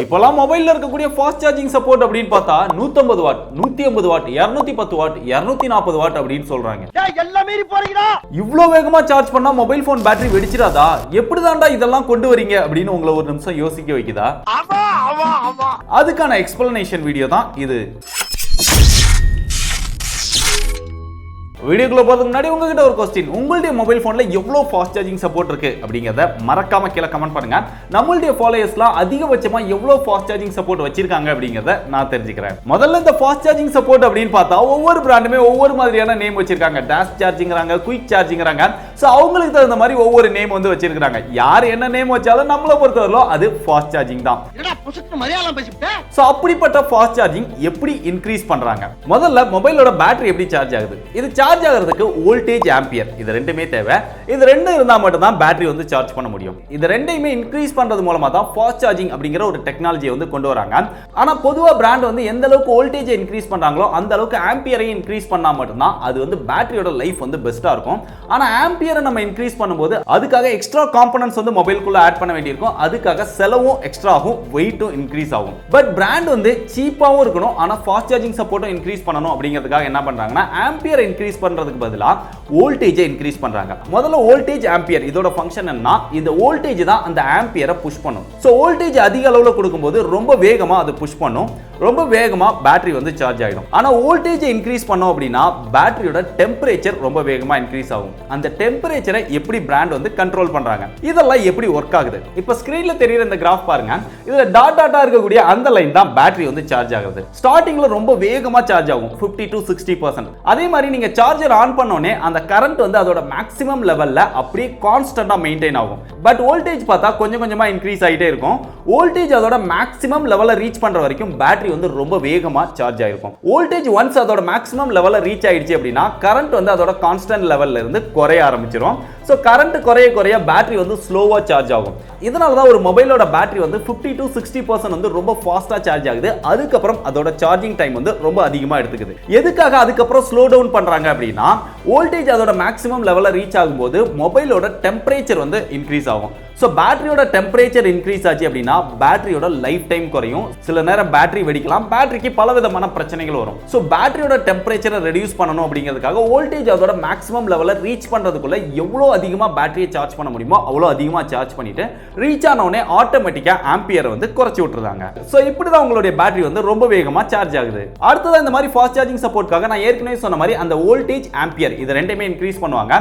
இப்போலாம் மொபைல்ல இருக்கக்கூடிய ஃபாஸ்ட் சார்ஜிங் சப்போர்ட் அப்படின்னு பார்த்தா 150 வாட் 150 வாட் 210 வாட் 240 வாட் அப்படின்னு சொல்றாங்க. இவ்வளவு வேகமா சார்ஜ் பண்ணா மொபைல் போன் பேட்டரி வெடிச்சிடாதா? எப்படிதான்டா இதெல்லாம் கொண்டு வரீங்க அப்படின்னு உங்களை ஒரு நிமிஷம் யோசிக்க வைக்குதா? அதுக்கான எக்ஸ்பிளனேஷன் வீடியோ தான் இது. வீடியோக்குள்ள போறதுக்கு முன்னாடி உங்ககிட்ட ஒரு क्वेश्चन, உங்களுடைய மொபைல் போன்ல எவ்வளவு ஃபாஸ்ட் சார்ஜிங் சப்போர்ட் இருக்கு அப்படிங்கறத மறக்காம கீழ கமெண்ட் பண்ணுங்க. நம்மளுடைய ஃபாலோவர்ஸ்லாம் அதிகபட்சமா எவ்வளவு ஃபாஸ்ட் சார்ஜிங் சப்போர்ட் வச்சிருக்காங்க அப்படிங்கறத நான் தெரிஞ்சுக்கிறேன். முதல்ல இந்த ஃபாஸ்ட் சார்ஜிங் சப்போர்ட் அப்படின்னு பார்த்தா ஒவ்வொரு பிராண்டுமே ஒவ்வொரு மாதிரியான நேம் வச்சிருக்காங்க. டாஷ் சார்ஜிங்ங்கறாங்க, குயிக் சார்ஜிங்ங்கறாங்க. சோ அவங்களுக்கு தகுந்த மாதிரி ஒவ்வொரு நேம் வந்து வச்சிருக்காங்க. யார் என்ன நேம் வச்சாலும் நம்மள பொறுத்தவரையில அது ஃபாஸ்ட் சார்ஜிங் தான். என்னடா புசுக்கு மரியாதை பேசிட்டே? சோ அப்படிப்பட்ட ஃபாஸ்ட் சார்ஜிங் எப்படி இன்கிரீஸ் பண்றாங்க? முதல்ல மொபைலோட பேட்டரி எப்படி சார்ஜ் ஆகுது? இது சார்ஜ் ஆகிறதுக்கு வோல்டேஜ் ஆம்பியர் இது ரெண்டுமே தேவை. இது ரெண்டு இருந்தா மட்டும் தான் பேட்டரி வந்து சார்ஜ் பண்ண முடியும். இது ரெண்டையுமே இன்கிரீஸ் பண்றது மூலமா தான் ஃபாஸ்ட் சார்ஜிங் அப்படிங்கிற ஒரு டெக்னாலஜியை வந்து கொண்டு வராங்க. ஆனா பொதுவா பிராண்ட் வந்து எந்த அளவுக்கு வோல்டேஜ் இன்கிரீஸ் பண்றாங்களோ அந்த அளவுக்கு ஆம்பியரை இன்கிரீஸ் பண்ணா மட்டும் தான் அது வந்து பேட்டரியோட லைஃப் வந்து பெஸ்டா இருக்கும். ஆனா ஆம்பியரை நம்ம இன்கிரீஸ் பண்ணும்போது அதுக்காக எக்ஸ்ட்ரா காம்போனன்ட்ஸ் வந்து மொபைலுக்குள்ள ஆட் பண்ண வேண்டியிருக்கும். அதுக்காக செலவும் எக்ஸ்ட்ரா ஆகும், வெயிட்டும் இன்கிரீஸ் ஆகும். பட் பிராண்ட் வந்து சீப்பாவும் இருக்கணும், ஆனா ஃபாஸ்ட் சார்ஜிங் சப்போர்ட்டும் இன்கிரீஸ் பண்ணணும் அப்படிங்கிறதுக்காக என்ன பண்றாங்கன்னா ஆம்பியரை இன்கிரீஸ் பண்றதுக்கு பதிலா வோல்டேஜை இன்கிரீஸ் பண்றாங்க. முதல்ல வோல்டேஜ் ஆம்பியர் இதோட ஃபங்க்ஷன் என்ன? இந்த வோல்டேஜ் தான் அந்த ஆம்பியரை புஷ் பண்ணும். சோ வோல்டேஜ் அதிக அளவுல கொடுக்கும்போது ரொம்ப வேகமா அது புஷ் பண்ணும், ரொம்ப வேகமா பேட்டரி வந்து சார்ஜ் ஆயிடும். ஆனா வோல்டேஜை இன்கிரீஸ் பண்ணோம் அப்படின்னா பேட்டரியோட டெம்பரேச்சர் ரொம்ப வேகமா இன்கிரீஸ் ஆகும். அந்த டெம்பரேச்சரை எப்படி பிராண்ட் வந்து கண்ட்ரோல் பண்றாங்க, இதெல்லாம் எப்படி ஒர்க் ஆகுது? இப்ப ஸ்கிரீன்ல தெரியுற இந்த கிராஃப் பாருங்க. இதுல டாட் டாட்டா இருக்கக்கூடிய அந்த லைன் தான் பேட்டரி வந்து சார்ஜ் ஆகுது. ஸ்டார்டிங்ல ரொம்ப வேகமா சார்ஜ் ஆகும் 50 to 60%. அதே மாதிரி நீங்க சார்ஜர் ஆன் பண்ணோனே அந்த கரண்ட் வந்து அதோட மேக்ஸிமம் லெவல்ல அப்படியே கான்ஸ்டன்ட்டா மெயின்டைன் ஆகும். பட் வோல்டேஜ் பார்த்தா கொஞ்சம் கொஞ்சமா இன்கிரீஸ் ஆயிட்டே இருக்கும். வோல்டேஜ் அதோட மேக்ஸிமம் லெவல்ல ரீச் பண்ற வரைக்கும் பேட்டரி வந்து ரொம்ப வேகமா சார்ஜ் ஆயிருக்கும். வோல்டேஜ் ஒன்ஸ் அதோட மேக்ஸிமம் லெவல்ல ரீச் ஆயிடுச்சு அப்படின்னா கரண்ட் வந்து அதோட கான்ஸ்டன்ட் லெவல்ல இருந்து குறைய ஆரம்பிச்சிரும். சோ கரண்ட் குறைய குறைய பேட்டரி வந்து ஸ்லோவா சார்ஜ் ஆகும். இதனால தான் ஒரு மொபைலோட பேட்டரி வந்து 50 to 60% வந்து ரொம்ப ஃபாஸ்டா சார்ஜ் ஆகுது. அதுக்கப்புறம் அதோட சார்ஜிங் டைம் வந்து ரொம்ப அதிகமா எடுத்துக்குது. எதுக்காக அதுக்கப்புறம் ஸ்லோ டவுன் பண்றாங்க அப்படின்னா வோல்டேஜ் அதோட மேக்ஸிமம் லெவல்ல ரீச் ஆகும்போது மொபைலோட டெம்பரேச்சர் வந்து இன்கிரீஸ் ஆகும். சோ பேட்டரியோட டெம்பரேச்சர் இன்கிரீஸ் ஆச்சு அப்படின்னா பேட்டரியோட லைஃப் டைம் குறையும். சில நேரம் பேட்டரி வெடிக்கலாம், பேட்டரிக்கு பலவிதமான பிரச்சனைகள் வரும். சோ பேட்டரியோட டெம்பரேச்சரை ரெடியூஸ் பண்ணணும் அப்படிங்கிறதுக்காக வோல்டேஜ் அதோட மேக்ஸிமம் லெவல்ல ரீச் பண்றதுக்குள்ள எவ்வளவு அதிகமா பேட்டரியை சார்ஜ் பண்ண முடியுமோ அவ்வளவு அதிகமா சார்ஜ் பண்ணிட்டு ரீச் ஆன உடனே ஆட்டோமேட்டிக்கா ஆம்பியரை வந்து குறைச்சு விட்டுறாங்க. சோ இப்படி தான் உங்களுடைய பேட்டரி வந்து ரொம்ப வேகமா சார்ஜ் ஆகுது. அடுத்தது இந்த மாதிரி ஃபாஸ்ட் சார்ஜிங் சப்போர்ட்காக நான் ஏற்கனவே சொன்ன மாதிரி அந்த வோல்டேஜ் ஆம்பியர் இது ரெண்டையுமே இன்கிரீஸ் பண்ணுவாங்க.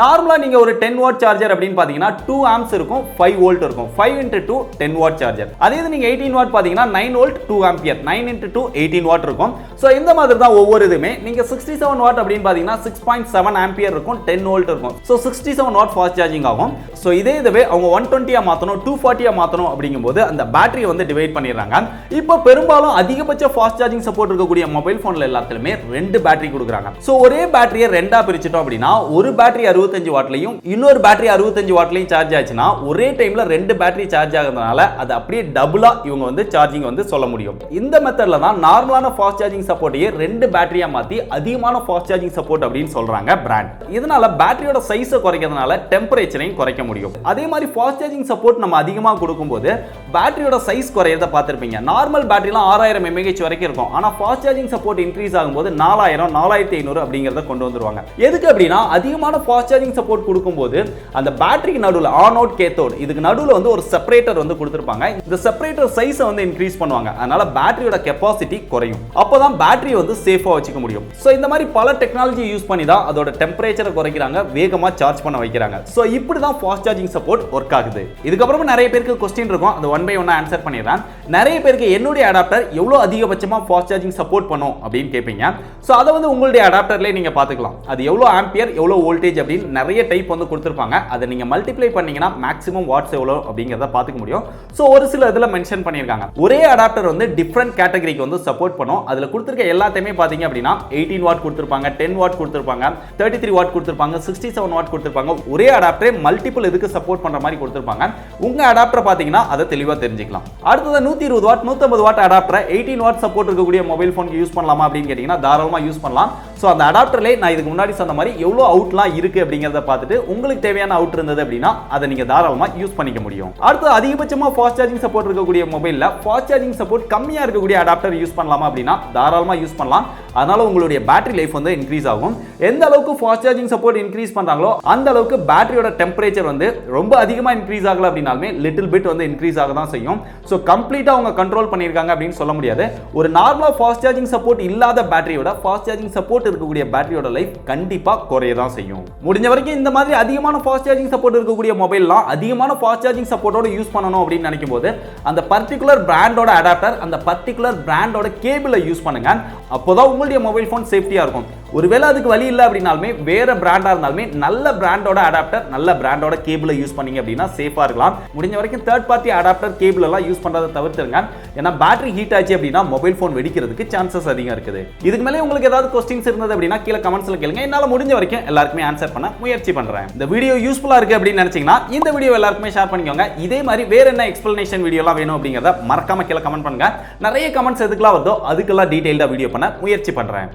நார்மலா நீங்க ஒரு 10 வாட் சார்ஜர் அப்படின்னு பாத்தீங்கன்னா 2 ஆம்ப்ஸ் இருக்கும், 5 வோல்ட் இருக்கும். 5 into 2 10 வாட் சார்ஜர். அதே இது நீங்க 18 வாட் பாத்தீங்கன்னா 9 வோல்ட் 2 ஆம்பியர், 9 into 2 18 வாட் இருக்கும். சோ இந்த மாதிரி தான் ஒவ்வொரு இதுமே. நீங்க 67 வாட் அப்படின்னு பாத்தீங்கன்னா 6.7 ஆம்பியர் இருக்கும், 10 வோல்ட் இருக்கும். சோ 67 வாட் ஃபாஸ்ட் சார்ஜிங் ஆகும். சோ இதே இதுவே அவங்க 120 ஆ மாத்தணும் 240 ஆ மாத்தணும் அப்படிங்கும்போது அந்த பேட்டரியை வந்து டிவைட் பண்ணிடுறாங்க. இப்போ பெரும்பாலும் அதிகபட்ச ஃபாஸ்ட் சார்ஜிங் சப்போர்ட் இருக்கக்கூடிய மொபைல் போன்ல எல்லாத்துலயுமே 2 பேட்டரி கொடுக்குறாங்க. சோ ஒரே பேட்டரியை ரெண்டா பிரிச்சிட்டோம் அப்படின்னா ஒரு பேட்டரி 65 வாட்லயும் இன்னொரு பேட்டரி 65 வாட்லயும் சார்ஜ் ஆச்சுன்னா ஒரே டைம்ல 2 பேட்டரி சார்ஜ் ஆகிறதுனால அது அப்படியே டபுளா இவங்க வந்து சார்ஜிங் வந்து சொல்ல முடியும். இந்த மெத்தட்ல தான் நார்மலான ஃபாஸ்ட் சார்ஜிங் சப்போர்ட்டையே 2 பேட்டரியா மாத்தி அதிகமான ஃபாஸ்ட் சார்ஜிங் சப்போர்ட் அப்படின்னு சொல்றாங்க பிராண்ட். இதனால பேட்டரியோட சைஸை குறைக்கிறதுனால டெம்பரேச்சரையும் குறைக்க முடியும். அதே மாதிரி ஃபாஸ்ட் சார்ஜிங் சப்போர்ட் நம்ம அதிகமா கொடுக்கும்போது பேட்டரியோட சைஸ் குறையறத பார்த்திருப்பீங்க. நார்மல் பேட்டரிலாம் 6000 mAh வரைக்கும் இருக்கும். ஆனா ஃபாஸ்ட் சார்ஜிங் சப்போர்ட் இன்கிரீஸ் ஆகும்போது 4000 4500 அப்படிங்கறத கொண்டு வந்துருவாங்க. எதுக்கு அப்படின்னா அதிகமான ஃபாஸ்ட் சார்ஜிங் சப்போர்ட் கொடுக்கும்போது அந்த பேட்டரிக்கு நடுவுல ஆன் அவுட் கேத்தோட் இதுக்கு நடுவுல வந்து ஒரு செப்பரேட்டர் வந்து கொடுத்திருப்பாங்க. இந்த செப்பரேட்டர் சைஸை வந்து இன்கிரீஸ் பண்ணுவாங்க. அதனால பேட்டரியோட கெபாசிட்டி குறையும். அப்பதான் பேட்டரி வந்து சேஃபா வச்சுக்க முடியும். சோ இந்த மாதிரி பல டெக்னாலஜி யூஸ் பண்ணி தான் அதோட டெம்பரேச்சரை குறைக்கிறாங்க, வேகமா சார்ஜ் பண்ண வைக்கிறாங்க. சோ இப்படி தான் ஃபாஸ்ட் சார்ஜிங் சப்போர்ட் ஒர்க் ஆகுது. இதுக்கு அப்புறம் நிறைய பேருக்கு क्वेश्चन இருக்கும், அது ஒன் பை ஒன்னா ஆன்சர் பண்ணிடுறேன். நிறைய பேருக்கு என்னுடைய அடாப்டர் எவ்வளவு அதிகபட்சமா ஃபாஸ்ட் சார்ஜிங் சப்போர்ட் பண்ணும் அப்படின்னு கேட்பீங்க. சோ அதை வந்து உங்களுடைய அடாப்டர்லயே நீங்க பாத்துக்கலாம். அது எவ்வளவு ஆம்பியர் எவ்வளவு வோல்டேஜ் அப்படின்னு நிறைய டைப் வந்து கொடுத்திருப்பாங்க. அதை நீங்க மல்டிப்ளை பண்ணீங்கன்னா மேக்ஸிமம் வாட்ஸ் எவ்வளவு அப்படிங்கறத பாத்துக்க முடியும். சோ ஒரு சில இதுல மென்ஷன் பண்ணிருக்காங்க. ஒரே அடாப்டர் வந்து டிஃபரண்ட் கேட்டகரிக்கு வந்து சப்போர்ட் பண்ணும். அதுல கொடுத்திருக்க எல்லாத்தையுமே பாத்தீங்க அப்படின்னா 18 வாட் கொடுத்திருப்பாங்க, 10 வாட் கொடுத்திருப்பாங்க, 33 வாட் கொடுத்திருப்பாங்க, 67 வாட் கொடுத்திருப்பாங்க, ஒரே அடாப்டரே மல்டிபிள் இதுக்கு சப்போர்ட் பண்ற மாதிரி கொடுத்திருப்பாங்க. உங்க அடாப்டர் பாத்தீங்கன்னா அதை தெளிவா தெரிஞ்சுக்கலாம். அடுத்தது 120 வாட் 150 வாட் அடாப்டரை 18 வாட் சப்போர்ட் இருக்கக்கூடிய மொபைல் போனுக்கு யூஸ் பண்ணலாமா அப்படின்னு கேட்டீங்கன்னா தாராளமா யூஸ் பண்ணலாம். சோ அந்த அடாப்டர்லயே நான் இதுக்கு முன்னாடி சொன்ன மாதிரி எவ்வளவு அவுட்லாம் இருக்கு அப்படிங்கறத பார்த்துட்டு உங்களுக்கு தேவையான அவுட் இருந்தது அப்படின்னா அதை நீங்க தாராளமா யூஸ் பண்ணிக்க முடியும். அடுத்து அதிகபட்சமா ஃபாஸ்ட் சார்ஜிங் சப்போர்ட் இருக்கக்கூடிய மொபைல்ல ஃபாஸ்ட் சார்ஜிங் சப்போர்ட் கம்மியா இருக்கக்கூடிய அடாப்டர் யூஸ் பண்ணலாமா அப்படின்னா தாராளமா யூஸ் பண்ணலாம். அதனால உங்களுடைய பேட்டரி லைஃப் வந்து இன்க்ரீஸ் ஆகும். எந்த அளவுக்கு ஃபாஸ்ட் சார்ஜிங் சப்போர்ட் இன்க்ரீஸ் பண்றாங்களோ அந்த அளவுக்கு பேட்டரியோட டெம்பரேச்சர் வந்து ரொம்ப அதிகமா இன்க்ரீஸ் ஆகல அப்படினாலுமே லிட்டில் பிட் வந்து இன்க்ரீஸ் ஆக தான் செய்யும். சோ கம்ப்ளீட்டா அவங்க கண்ட்ரோல் பண்ணிருக்காங்க அப்படின்னு சொல்ல முடியாது. ஒரு நார்மலா ஃபாஸ்ட் சார்ஜிங் சப்போர்ட் இல்லாத பேட்டரியோட ஃபாஸ்ட் சார்ஜிங் சப்போர்ட் இருக்கக்கூடிய பேட்டரியோட லைஃப் கண்டிப்பா குறைய தான் செய்யும். முடிஞ்ச வரைக்கும் இந்த மாதிரி அதிகமான ஃபாஸ்ட் சார்ஜிங் சப்போர்ட் இருக்கக்கூடிய மொபைல்லாம் அதிகமான ஃபாஸ்ட் சார்ஜிங் சப்போர்ட்டோட யூஸ் பண்ணணும் அப்படின்னு நினைக்கும் போது அந்த பர்టిక్యులர் பிராண்டோட அடாப்டர் அந்த பர்టిక్యులர் பிராண்டோட கேபிளை யூஸ் பண்ணுங்க. அப்போதான் உங்களுடைய மொபைல் போன் சேஃப்டியா இருக்கும். ஒருவேளை அதுக்கு வழி இல்லை அப்படினாலுமே வேற பிராண்டா இருந்தாலுமே நல்ல பிராண்டோட அடாப்டர் நல்ல பிராண்டோட கேபிளை யூஸ் பண்ணீங்க அப்படின்னா சேஃபா இருக்கலாம். முடிஞ்ச வரைக்கும் தேர்ட் பார்ட்டி அடாப்டர் கேபிள் எல்லாம் யூஸ் பண்றதை தவிர்த்துருங்க. ஏன்னா பேட்டரி ஹீட் ஆச்சு அப்படின்னா மொபைல் போன் வெடிக்கிறதுக்கு சான்சஸ் அதிகம் இருக்குது. இதுக்கு மேலே உங்களுக்கு ஏதாவது கொஸ்டின்ஸ் இருந்தது அப்படின்னா கீழே கமெண்ட்ஸ்ல கேளுங்க. என்னால முடிஞ்ச வரைக்கும் எல்லாருக்குமே ஆன்சர் பண்ண முயற்சி பண்றேன். இந்த வீடியோ யூஸ்ஃபுல்லா இருக்கு அப்படின்னு நினைச்சீங்கன்னா இந்த வீடியோ எல்லாருக்குமே ஷேர் பண்ணிக்கோங்க. இதே மாதிரி வேற என்ன எக்ஸ்பிளனேஷன் வீடியோ எல்லாம் வேணும் அப்படிங்கறத மறக்காம கீழே கமெண்ட் பண்ணுங்க. நிறைய கமெண்ட்ஸ் எதுக்கெல்லாம் வருதோ அதுக்கெல்லாம் டீடைல்டா வீடியோ பண்ண முயற்சி பண்றேன்.